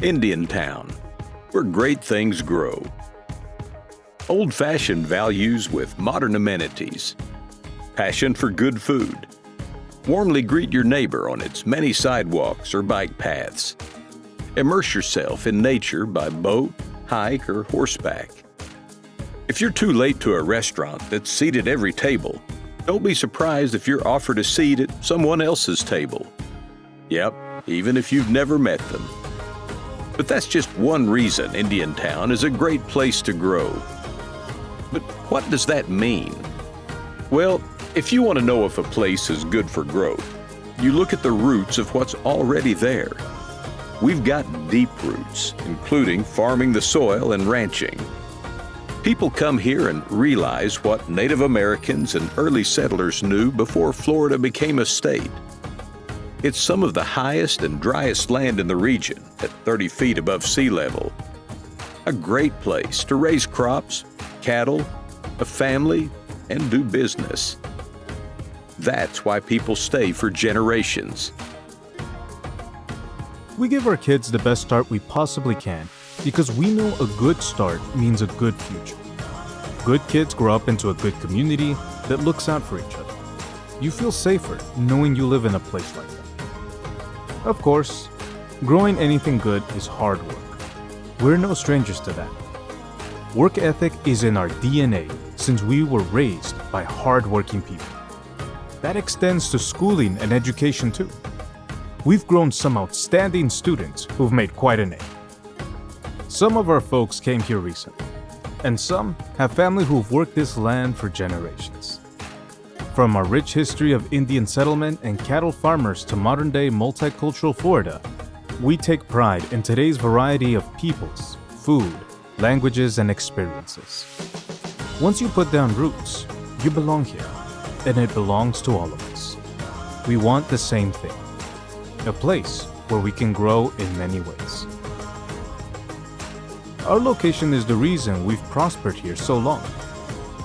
Indiantown, where great things grow. Old-fashioned values with modern amenities. Passion for good food. Warmly greet your neighbor on its many sidewalks or bike paths. Immerse yourself in nature by boat, hike, or horseback. If you're too late to a restaurant that's seated at every table, don't be surprised if you're offered a seat at someone else's table. Yep, even if you've never met them. But that's just one reason Indiantown is a great place to grow. But what does that mean? Well, if you want to know if a place is good for growth, you look at the roots of what's already there. We've got deep roots, including farming the soil and ranching. People come here and realize what Native Americans and early settlers knew before Florida became a state. It's some of the highest and driest land in the region at 30 feet above sea level. A great place to raise crops, cattle, a family, and do business. That's why people stay for generations. We give our kids the best start we possibly can because we know a good start means a good future. Good kids grow up into a good community that looks out for each other. You feel safer knowing you live in a place like that. Of course, growing anything good is hard work. We're no strangers to that. Work ethic is in our DNA since we were raised by hard-working people. That extends to schooling and education too. We've grown some outstanding students who've made quite a name. Some of our folks came here recently, and some have family who've worked this land for generations. From our rich history of Indian settlement and cattle farmers to modern-day multicultural Florida, we take pride in today's variety of peoples, food, languages, and experiences. Once you put down roots, you belong here, and it belongs to all of us. We want the same thing, a place where we can grow in many ways. Our location is the reason we've prospered here so long.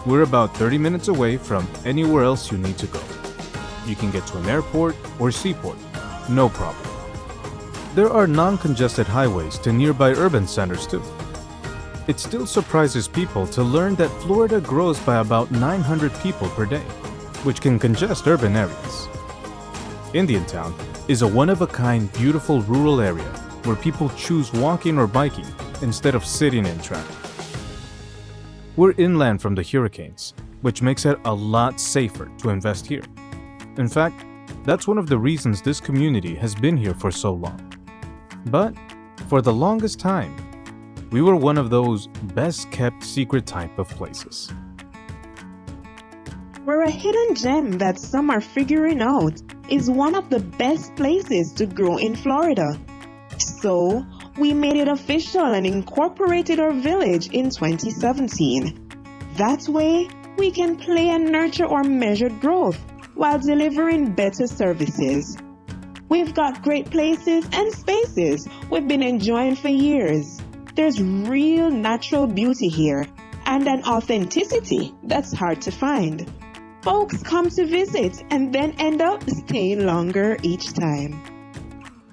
We're about 30 minutes away from anywhere else you need to go. You can get to an airport or seaport, no problem. There are non-congested highways to nearby urban centers too. It still surprises people to learn that Florida grows by about 900 people per day, which can congest urban areas. Indiantown is a one-of-a-kind, beautiful rural area where people choose walking or biking instead of sitting in traffic. We're inland from the hurricanes, which makes it a lot safer to invest here. In fact, that's one of the reasons this community has been here for so long. But for the longest time, we were one of those best-kept secret type of places. We're a hidden gem that some are figuring out is one of the best places to grow in Florida. So, we made it official and incorporated our village in 2017. That way, we can play and nurture our measured growth while delivering better services. We've got great places and spaces we've been enjoying for years. There's real natural beauty here and an authenticity that's hard to find. Folks come to visit and then end up staying longer each time.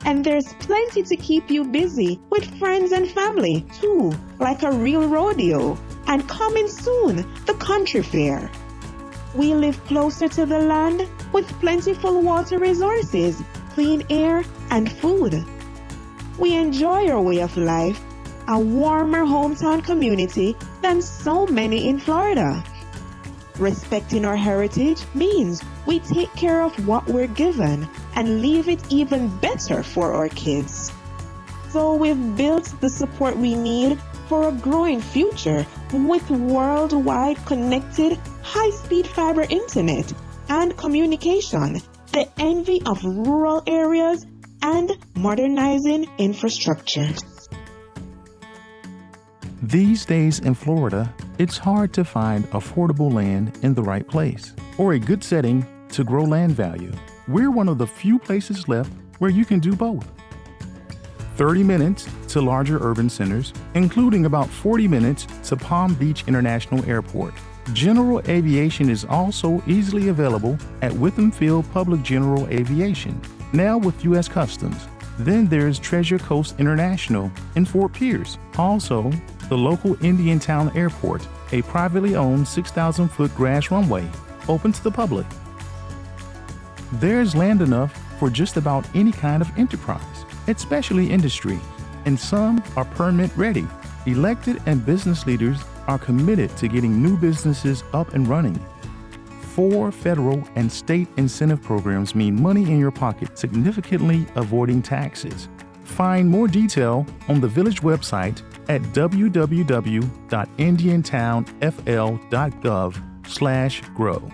And there's plenty to keep you busy with friends and family too, like a real rodeo, and coming soon, the country fair. We live closer to the land with plentiful water resources, clean air, and food. We enjoy our way of life, a warmer hometown community than so many in Florida. Respecting our heritage means we take care of what we're given and leave it even better for our kids. So we've built the support we need for a growing future with worldwide connected high-speed fiber internet and communication, the envy of rural areas, and modernizing infrastructure. These days in Florida, it's hard to find affordable land in the right place or a good setting to grow land value. We're one of the few places left where you can do both. 30 minutes to larger urban centers, including about 40 minutes to Palm Beach International Airport. General aviation is also easily available at Witham Field Public General Aviation, now with U.S. Customs. Then there's Treasure Coast International in Fort Pierce. Also, the local Indiantown Airport, a privately owned 6,000-foot grass runway, open to the public. There's land enough for just about any kind of enterprise, especially industry, and some are permit ready. Elected and business leaders are committed to getting new businesses up and running. 4 federal and state incentive programs mean money in your pocket, significantly avoiding taxes. Find more detail on the village website at www.indiantownfl.gov/grow.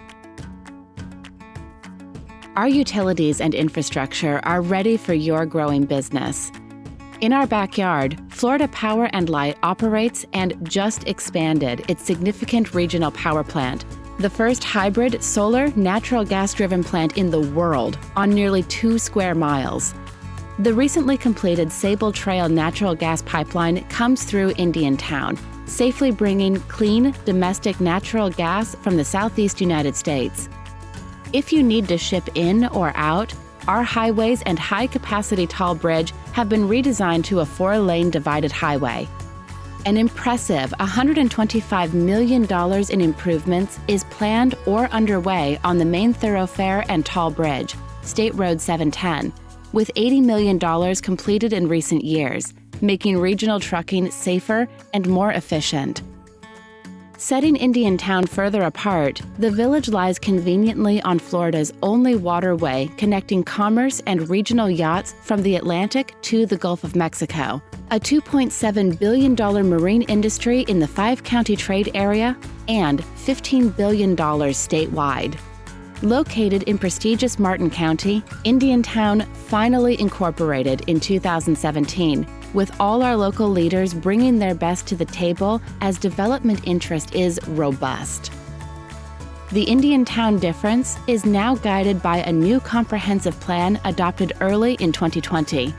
Our utilities and infrastructure are ready for your growing business. In our backyard, Florida Power & Light operates and just expanded its significant regional power plant, the first hybrid solar natural gas-driven plant in the world on nearly 2 square miles. The recently completed Sable Trail natural gas pipeline comes through Indiantown, safely bringing clean, domestic natural gas from the southeast United States. If you need to ship in or out, our highways and high-capacity tall bridge have been redesigned to a 4-lane divided highway. An impressive $125 million in improvements is planned or underway on the main thoroughfare and tall bridge, State Road 710, with $80 million completed in recent years, making regional trucking safer and more efficient. Setting Indiantown further apart, the village lies conveniently on Florida's only waterway connecting commerce and regional yachts from the Atlantic to the Gulf of Mexico, a $2.7 billion marine industry in the 5-county trade area, and $15 billion statewide. Located in prestigious Martin County, Indiantown finally incorporated in 2017, with all our local leaders bringing their best to the table as development interest is robust. The Indiantown difference is now guided by a new comprehensive plan adopted early in 2020.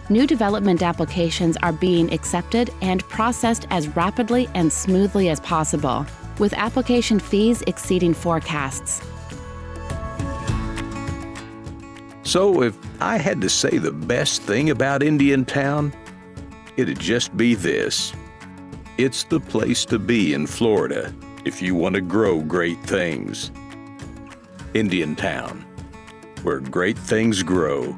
New development applications are being accepted and processed as rapidly and smoothly as possible, with application fees exceeding forecasts. So if I had to say the best thing about Indiantown, it'd just be this. It's the place to be in Florida if you want to grow great things. Indiantown, where great things grow.